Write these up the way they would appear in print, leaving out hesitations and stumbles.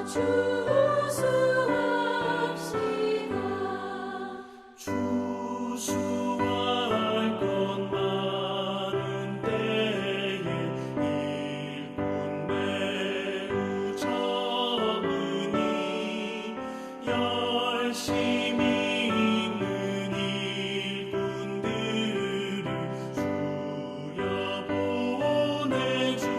추수할 것 많은 때에 일꾼 매우 적으니 열심히 있는 일꾼들을 주여 보내주소서.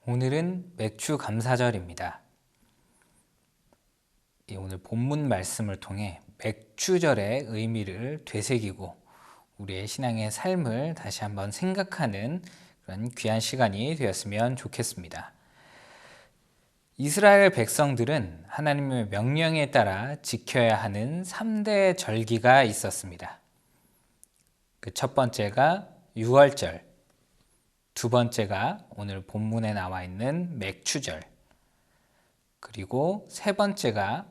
오늘은 맥주 감사절입니다. 오늘 본문 말씀을 통해 맥주절의 의미를 되새기고 우리의 신앙의 삶을 다시 한번 생각하는 그런 귀한 시간이 되었으면 좋겠습니다. 이스라엘 백성들은 하나님의 명령에 따라 지켜야 하는 3대 절기가 있었습니다. 그 첫 번째가 유월절, 두 번째가 오늘 본문에 나와 있는 맥주절, 그리고 세 번째가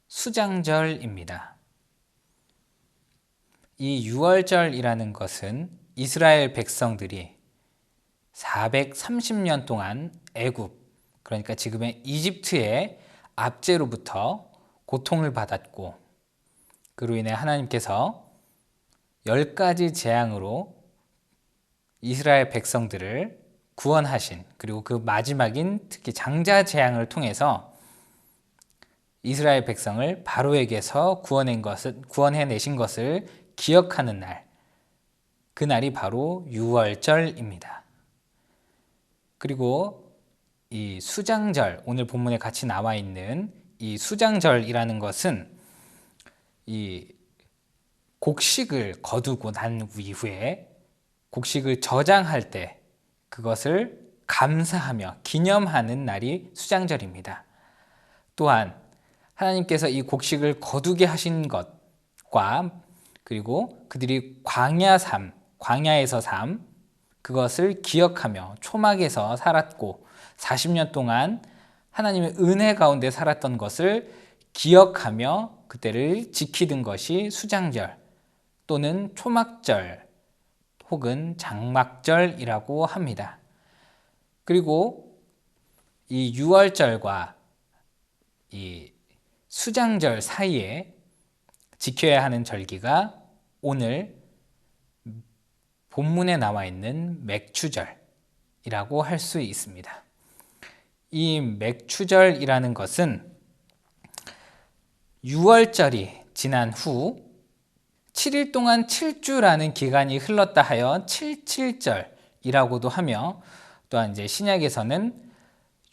수장절입니다. 이 유월절이라는 것은 이스라엘 백성들이 430년 동안 애굽, 그러니까 지금의 이집트의 압제로부터 고통을 받았고, 그로 인해 하나님께서 10가지 재앙으로 이스라엘 백성들을 구원하신, 그리고 그 마지막인 특히 장자 재앙을 통해서 이스라엘 백성을 바로에게서 구원해내신 것을 기억하는 날, 그 날이 바로 유월절입니다. 그리고 이 수장절, 오늘 본문에 같이 나와 있는 이 수장절이라는 것은 이 곡식을 거두고 난 이후에 곡식을 저장할 때 그것을 감사하며 기념하는 날이 수장절입니다. 또한 하나님께서 이 곡식을 거두게 하신 것과 그리고 그들이 광야에서 삶, 그것을 기억하며 초막에서 살았고 40년 동안 하나님의 은혜 가운데 살았던 것을 기억하며 그때를 지키던 것이 수장절 또는 초막절 혹은 장막절이라고 합니다. 그리고 이 유월절과 이 수장절 사이에 지켜야 하는 절기가 오늘 본문에 나와 있는 맥추절이라고 할 수 있습니다. 이 맥추절이라는 것은 유월절이 지난 후 7일 동안 7주라는 기간이 흘렀다 하여 77절이라고도 하며, 또한 이제 신약에서는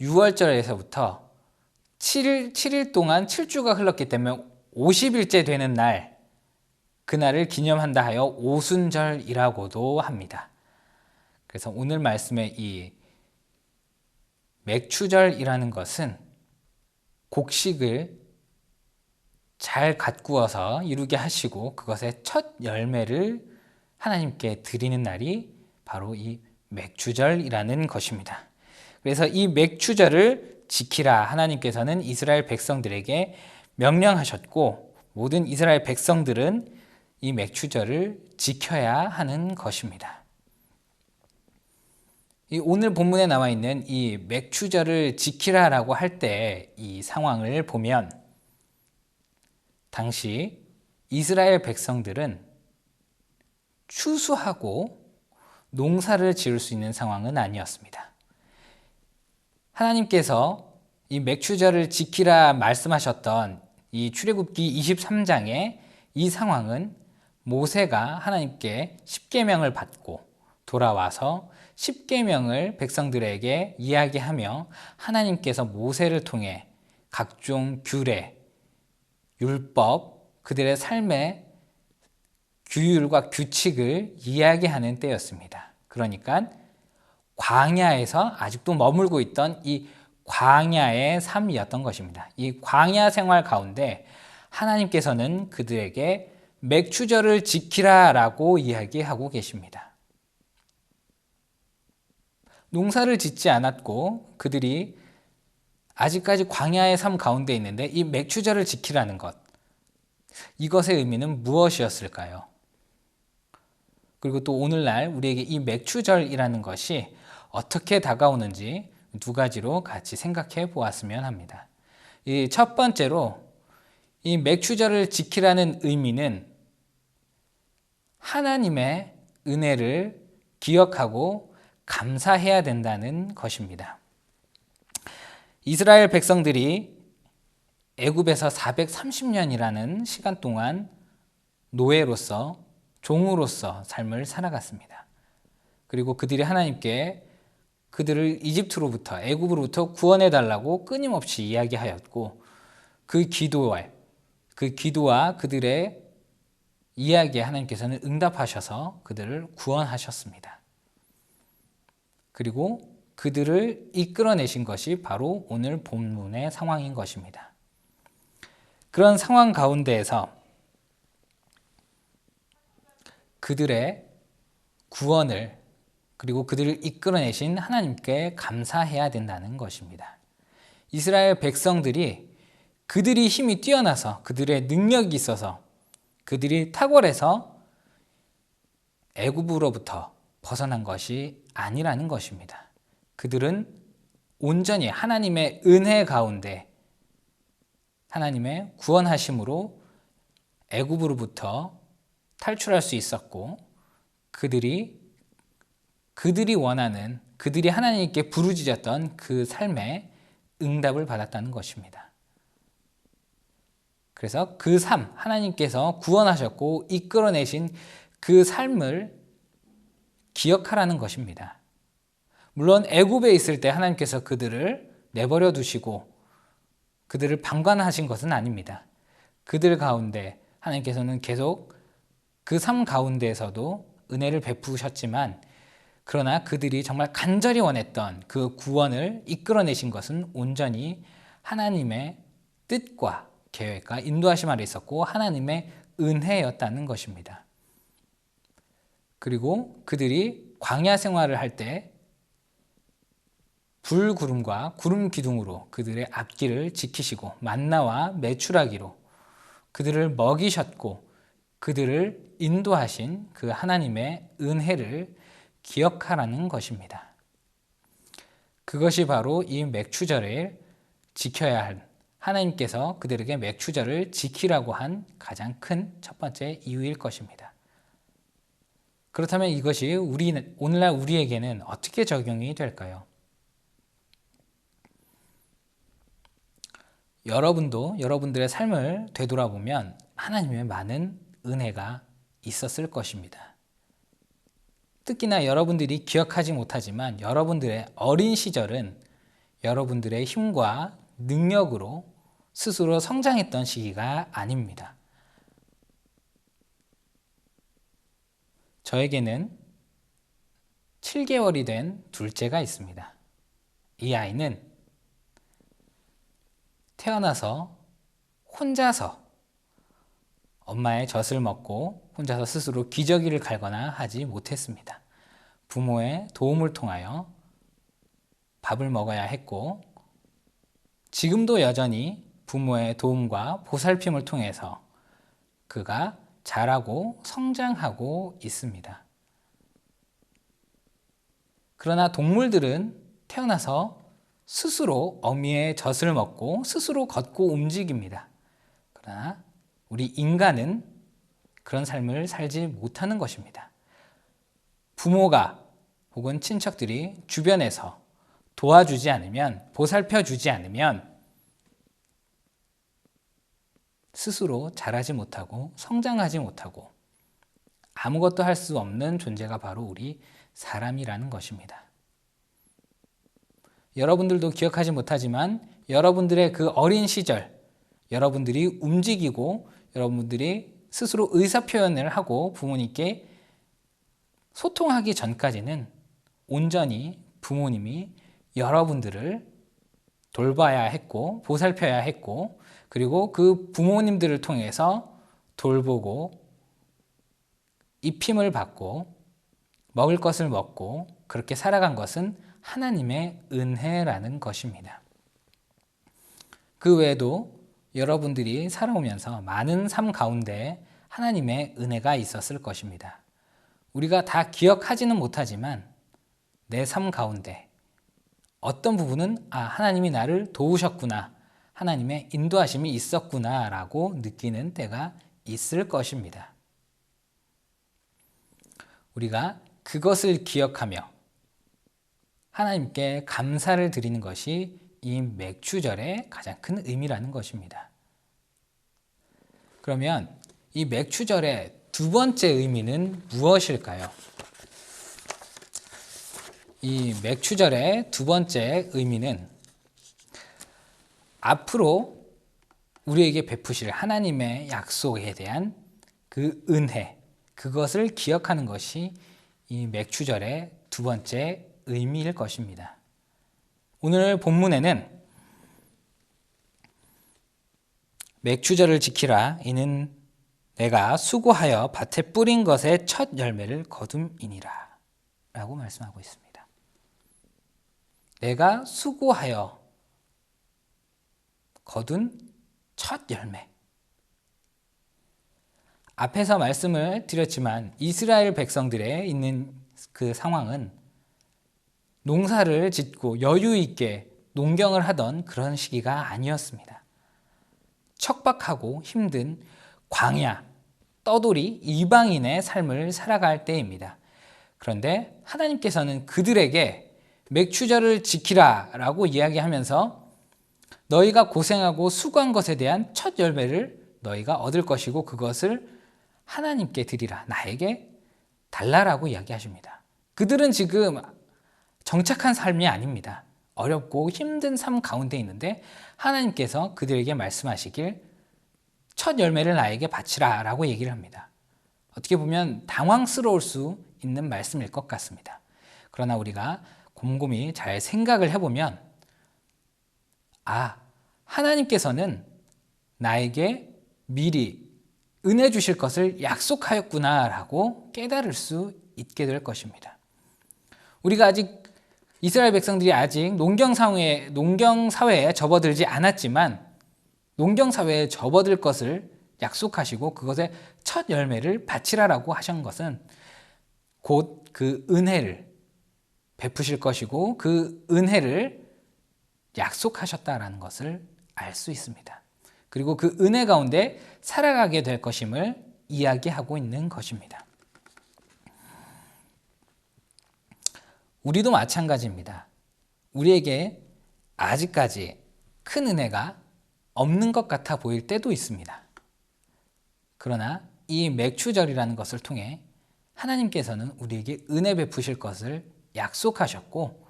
유월절에서부터 7일 동안 7주가 흘렀기 때문에 50일째 되는 날, 그날을 기념한다 하여 오순절이라고도 합니다. 그래서 오늘 말씀의 이 맥추절이라는 것은 곡식을 잘 가꾸어서 이루게 하시고 그것의 첫 열매를 하나님께 드리는 날이 바로 이 맥추절이라는 것입니다. 그래서 이 맥추절을 지키라 하나님께서는 이스라엘 백성들에게 명령하셨고, 모든 이스라엘 백성들은 이 맥추절을 지켜야 하는 것입니다. 오늘 본문에 나와 있는 이 맥추절을 지키라라고 할 때 이 상황을 보면, 당시 이스라엘 백성들은 추수하고 농사를 지을 수 있는 상황은 아니었습니다. 하나님께서 이 맥추절을 지키라 말씀하셨던 이 출애굽기 23장의 이 상황은 모세가 하나님께 십계명을 받고 돌아와서 십계명을 백성들에게 이야기하며 하나님께서 모세를 통해 각종 규례, 율법, 그들의 삶의 규율과 규칙을 이야기하는 때였습니다. 그러니까 광야에서 아직도 머물고 있던 이 광야의 삶이었던 것입니다. 이 광야 생활 가운데 하나님께서는 그들에게 맥추절을 지키라라고 이야기하고 계십니다. 농사를 짓지 않았고 그들이 아직까지 광야의 삶 가운데 있는데 이 맥추절을 지키라는 것, 이것의 의미는 무엇이었을까요? 그리고 또 오늘날 우리에게 이 맥추절이라는 것이 어떻게 다가오는지 두 가지로 같이 생각해 보았으면 합니다. 이 첫 번째로, 이 맥추절을 지키라는 의미는 하나님의 은혜를 기억하고 감사해야 된다는 것입니다. 이스라엘 백성들이 애굽에서 430년이라는 시간 동안 노예로서, 종으로서 삶을 살아갔습니다. 그리고 그들이 하나님께 그들을 이집트로부터, 애굽으로부터 구원해 달라고 끊임없이 이야기하였고, 그 기도와 그들의 이야기에 하나님께서는 응답하셔서 그들을 구원하셨습니다. 그리고 그들을 이끌어내신 것이 바로 오늘 본문의 상황인 것입니다. 그런 상황 가운데에서 그들의 구원을, 그리고 그들을 이끌어내신 하나님께 감사해야 된다는 것입니다. 이스라엘 백성들이 그들이 힘이 뛰어나서, 그들의 능력이 있어서, 그들이 탁월해서 애굽으로부터 벗어난 것이 아니라는 것입니다. 그들은 온전히 하나님의 은혜 가운데 하나님의 구원하심으로 애굽으로부터 탈출할 수 있었고, 그들이 원하는, 그들이 하나님께 부르짖었던 그 삶에 응답을 받았다는 것입니다. 그래서 그 삶, 하나님께서 구원하셨고 이끌어내신 그 삶을 기억하라는 것입니다. 물론 애굽에 있을 때 하나님께서 그들을 내버려 두시고 그들을 방관하신 것은 아닙니다. 그들 가운데 하나님께서는 계속 그 삶 가운데에서도 은혜를 베푸셨지만, 그러나 그들이 정말 간절히 원했던 그 구원을 이끌어내신 것은 온전히 하나님의 뜻과 계획과 인도하심 아래 있었고 하나님의 은혜였다는 것입니다. 그리고 그들이 광야 생활을 할 때 불구름과 구름 기둥으로 그들의 앞길을 지키시고 만나와 메추라기로 그들을 먹이셨고 그들을 인도하신 그 하나님의 은혜를 기억하라는 것입니다. 그것이 바로 이 맥추절을 지켜야 할 하나님께서 그들에게 맥추절을 지키라고 한 가장 큰 첫 번째 이유일 것입니다. 그렇다면 이것이 오늘날 우리에게는 어떻게 적용이 될까요? 여러분도 여러분들의 삶을 되돌아보면 하나님의 많은 은혜가 있었을 것입니다. 특히나 여러분들이 기억하지 못하지만 여러분들의 어린 시절은 여러분들의 힘과 능력으로 스스로 성장했던 시기가 아닙니다. 저에게는 7개월이 된 둘째가 있습니다. 이 아이는 태어나서 혼자서 엄마의 젖을 먹고 혼자서 스스로 기저귀를 갈거나 하지 못했습니다. 부모의 도움을 통하여 밥을 먹어야 했고 지금도 여전히 부모의 도움과 보살핌을 통해서 그가 자라고 성장하고 있습니다. 그러나 동물들은 태어나서 스스로 어미의 젖을 먹고 스스로 걷고 움직입니다. 그러나 우리 인간은 그런 삶을 살지 못하는 것입니다. 부모가 혹은 친척들이 주변에서 도와주지 않으면, 보살펴 주지 않으면 스스로 자라지 못하고 성장하지 못하고 아무것도 할 수 없는 존재가 바로 우리 사람이라는 것입니다. 여러분들도 기억하지 못하지만 여러분들의 그 어린 시절, 여러분들이 움직이고 여러분들이 스스로 의사표현을 하고 부모님께 소통하기 전까지는 온전히 부모님이 여러분들을 돌봐야 했고 보살펴야 했고 그리고 그 부모님들을 통해서 돌보고 입힘을 받고 먹을 것을 먹고 그렇게 살아간 것은 하나님의 은혜라는 것입니다. 그 외에도 여러분들이 살아오면서 많은 삶 가운데 하나님의 은혜가 있었을 것입니다. 우리가 다 기억하지는 못하지만 내 삶 가운데 어떤 부분은 하나님이 나를 도우셨구나, 하나님의 인도하심이 있었구나 라고 느끼는 때가 있을 것입니다. 우리가 그것을 기억하며 하나님께 감사를 드리는 것이 이 맥추절의 가장 큰 의미라는 것입니다. 그러면 이 맥추절의 두 번째 의미는 무엇일까요? 이 맥추절의 두 번째 의미는 앞으로 우리에게 베푸실 하나님의 약속에 대한 그 은혜, 그것을 기억하는 것이 이 맥추절의 두 번째 의미일 것입니다. 오늘 본문에는 맥추절을 지키라 이는 내가 수고하여 밭에 뿌린 것의 첫 열매를 거둠이니라 라고 말씀하고 있습니다. 내가 수고하여 거둔 첫 열매. 앞에서 말씀을 드렸지만 이스라엘 백성들의 있는 그 상황은 농사를 짓고 여유 있게 농경을 하던 그런 시기가 아니었습니다. 척박하고 힘든 광야, 떠돌이 이방인의 삶을 살아갈 때입니다. 그런데 하나님께서는 그들에게 맥추절을 지키라 라고 이야기하면서 너희가 고생하고 수고한 것에 대한 첫 열매를 너희가 얻을 것이고 그것을 하나님께 드리라, 나에게 달라라고 이야기하십니다. 그들은 지금 정착한 삶이 아닙니다. 어렵고 힘든 삶 가운데 있는데 하나님께서 그들에게 말씀하시길 첫 열매를 나에게 바치라 라고 얘기를 합니다. 어떻게 보면 당황스러울 수 있는 말씀일 것 같습니다. 그러나 우리가 곰곰이 잘 생각을 해보면 하나님께서는 나에게 미리 은혜 주실 것을 약속하였구나라고 깨달을 수 있게 될 것입니다. 우리가 아직 이스라엘 백성들이 아직 농경사회에 접어들지 않았지만 농경사회에 접어들 것을 약속하시고 그것의 첫 열매를 바치라라고 하신 것은 곧 그 은혜를 베푸실 것이고 그 은혜를 약속하셨다라는 것을 알 수 있습니다. 그리고 그 은혜 가운데 살아가게 될 것임을 이야기하고 있는 것입니다. 우리도 마찬가지입니다. 우리에게 아직까지 큰 은혜가 없는 것 같아 보일 때도 있습니다. 그러나 이 맥추절이라는 것을 통해 하나님께서는 우리에게 은혜 베푸실 것을 약속하셨고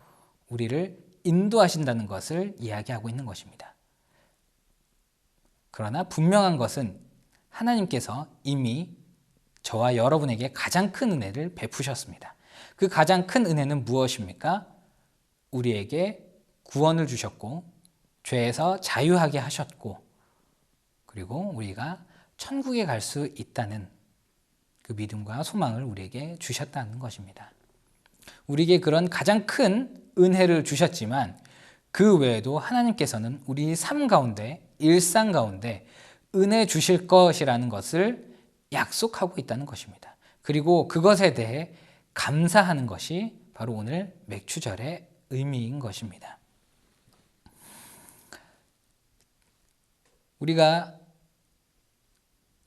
우리를 인도하신다는 것을 이야기하고 있는 것입니다. 그러나 분명한 것은 하나님께서 이미 저와 여러분에게 가장 큰 은혜를 베푸셨습니다. 그 가장 큰 은혜는 무엇입니까? 우리에게 구원을 주셨고 죄에서 자유하게 하셨고 그리고 우리가 천국에 갈 수 있다는 그 믿음과 소망을 우리에게 주셨다는 것입니다. 우리에게 그런 가장 큰 은혜를 주셨지만 그 외에도 하나님께서는 우리 삶 가운데 일상 가운데 은혜 주실 것이라는 것을 약속하고 있다는 것입니다. 그리고 그것에 대해 감사하는 것이 바로 오늘 맥추절의 의미인 것입니다. 우리가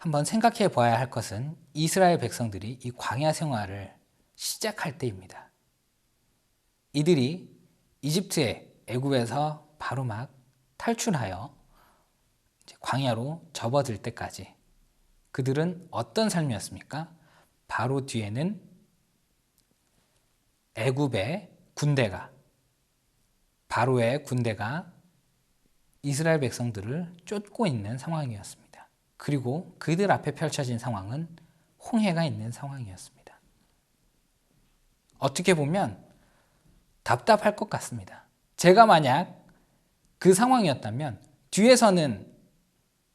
한번 생각해 보아야 할 것은 이스라엘 백성들이 이 광야 생활을 시작할 때입니다. 이들이 애굽에서 바로 막 탈출하여 광야로 접어들 때까지 그들은 어떤 삶이었습니까? 바로 뒤에는 애굽의 군대가 바로의 군대가 이스라엘 백성들을 쫓고 있는 상황이었습니다. 그리고 그들 앞에 펼쳐진 상황은 홍해가 있는 상황이었습니다. 어떻게 보면 답답할 것 같습니다. 제가 만약 그 상황이었다면 뒤에서는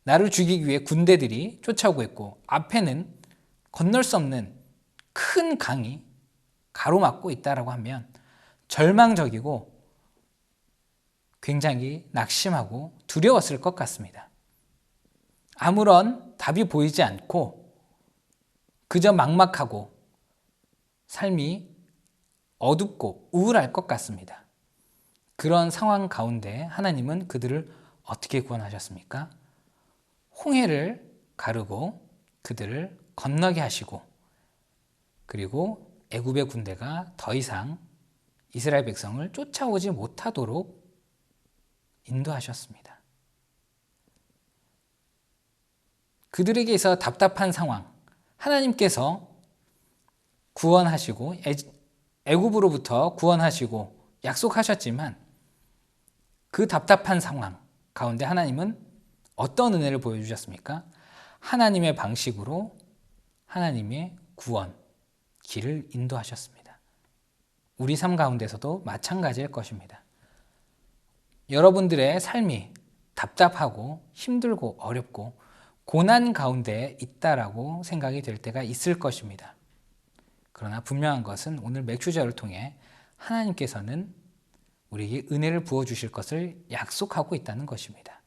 나를 죽이기 위해 군대들이 쫓아오고 있고 앞에는 건널 수 없는 큰 강이 가로막고 있다라고 하면 절망적이고 굉장히 낙심하고 두려웠을 것 같습니다. 아무런 답이 보이지 않고 그저 막막하고 삶이 어둡고 우울할 것 같습니다. 그런 상황 가운데 하나님은 그들을 어떻게 구원하셨습니까? 홍해를 가르고 그들을 건너게 하시고 그리고 애굽의 군대가 더 이상 이스라엘 백성을 쫓아오지 못하도록 인도하셨습니다. 그들에게 있어 답답한 상황, 하나님께서 구원하시고 애굽으로부터 구원하시고 약속하셨지만 그 답답한 상황 가운데 하나님은 어떤 은혜를 보여주셨습니까? 하나님의 방식으로 하나님의 구원, 길을 인도하셨습니다. 우리 삶 가운데서도 마찬가지일 것입니다. 여러분들의 삶이 답답하고 힘들고 어렵고 고난 가운데 있다라고 생각이 될 때가 있을 것입니다. 그러나 분명한 것은 오늘 맥추절을 통해 하나님께서는 우리에게 은혜를 부어주실 것을 약속하고 있다는 것입니다.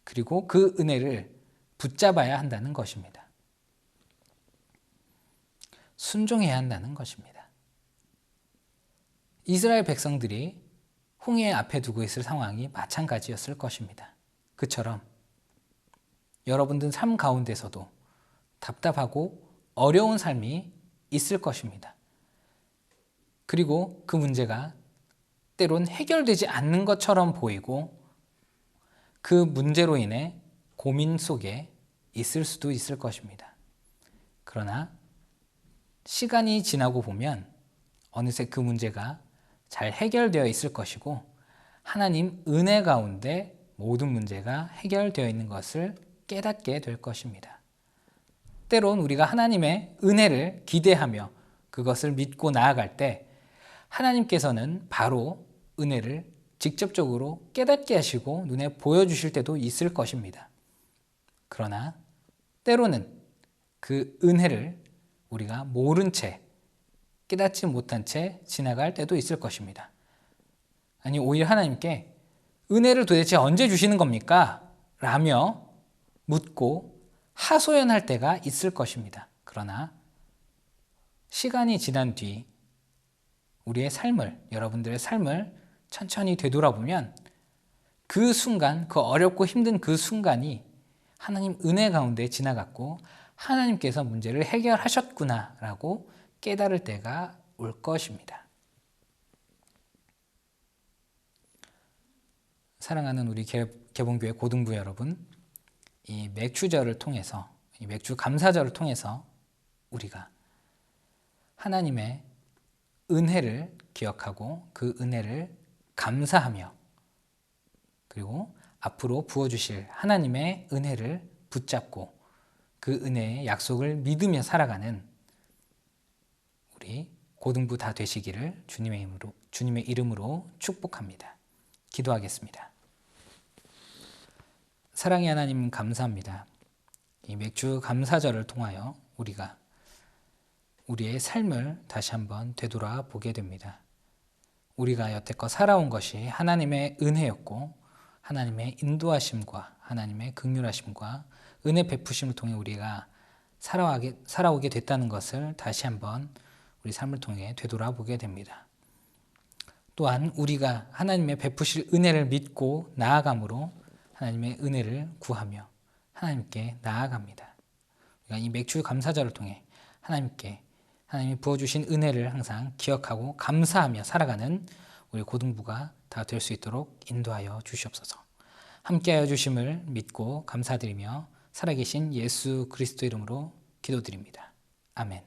그리고 그 은혜를 붙잡아야 한다는 것입니다. 순종해야 한다는 것입니다. 이스라엘 백성들이 홍해 앞에 두고 있을 상황이 마찬가지였을 것입니다. 그처럼 여러분들 삶 가운데서도 답답하고 어려운 삶이 있을 것입니다. 그리고 그 문제가 때론 해결되지 않는 것처럼 보이고 그 문제로 인해 고민 속에 있을 수도 있을 것입니다. 그러나 시간이 지나고 보면 어느새 그 문제가 잘 해결되어 있을 것이고 하나님 은혜 가운데 모든 문제가 해결되어 있는 것을 깨닫게 될 것입니다. 때론 우리가 하나님의 은혜를 기대하며 그것을 믿고 나아갈 때 하나님께서는 바로 은혜를 직접적으로 깨닫게 하시고 눈에 보여주실 때도 있을 것입니다. 그러나 때로는 그 은혜를 우리가 모른 채, 깨닫지 못한 채 지나갈 때도 있을 것입니다. 아니, 오히려 하나님께 은혜를 도대체 언제 주시는 겁니까? 라며 묻고 하소연할 때가 있을 것입니다. 그러나 시간이 지난 뒤 우리의 삶을, 여러분들의 삶을 천천히 되돌아보면 그 순간, 그 어렵고 힘든 그 순간이 하나님 은혜 가운데 지나갔고 하나님께서 문제를 해결하셨구나라고 깨달을 때가 올 것입니다. 사랑하는 우리 개봉교회 고등부 여러분, 이 맥주절을 통해서, 이 맥주 감사절을 통해서 우리가 하나님의 은혜를 기억하고 그 은혜를 감사하며 그리고 앞으로 부어주실 하나님의 은혜를 붙잡고 그 은혜의 약속을 믿으며 살아가는 우리 고등부 다 되시기를 주님의 이름으로 축복합니다. 기도하겠습니다. 사랑의 하나님, 감사합니다. 이 맥주 감사절을 통하여 우리가 우리의 삶을 다시 한번 되돌아보게 됩니다. 우리가 여태껏 살아온 것이 하나님의 은혜였고 하나님의 인도하심과 하나님의 긍휼하심과 은혜 베푸심을 통해 우리가 살아오게 됐다는 것을 다시 한번 우리 삶을 통해 되돌아보게 됩니다. 또한 우리가 하나님의 베푸실 은혜를 믿고 나아감으로 하나님의 은혜를 구하며 하나님께 나아갑니다. 우리가 이 맥주 감사절을 통해 하나님이 부어주신 은혜를 항상 기억하고 감사하며 살아가는 우리 고등부가 다 될 수 있도록 인도하여 주시옵소서. 함께하여 주심을 믿고 감사드리며 살아계신 예수 그리스도 이름으로 기도드립니다. 아멘.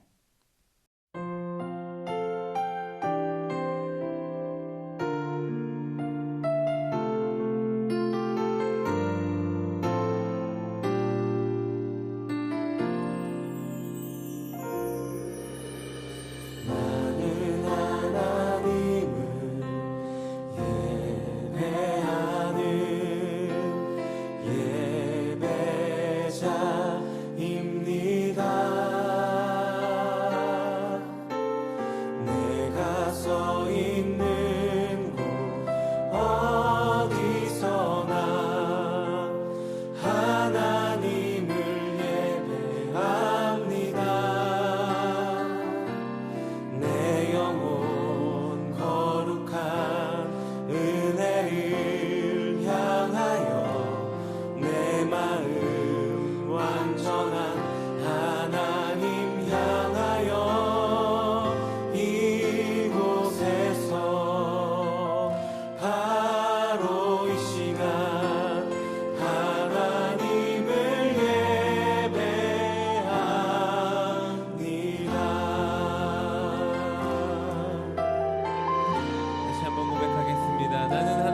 다시 한번 고백하겠습니다. 나는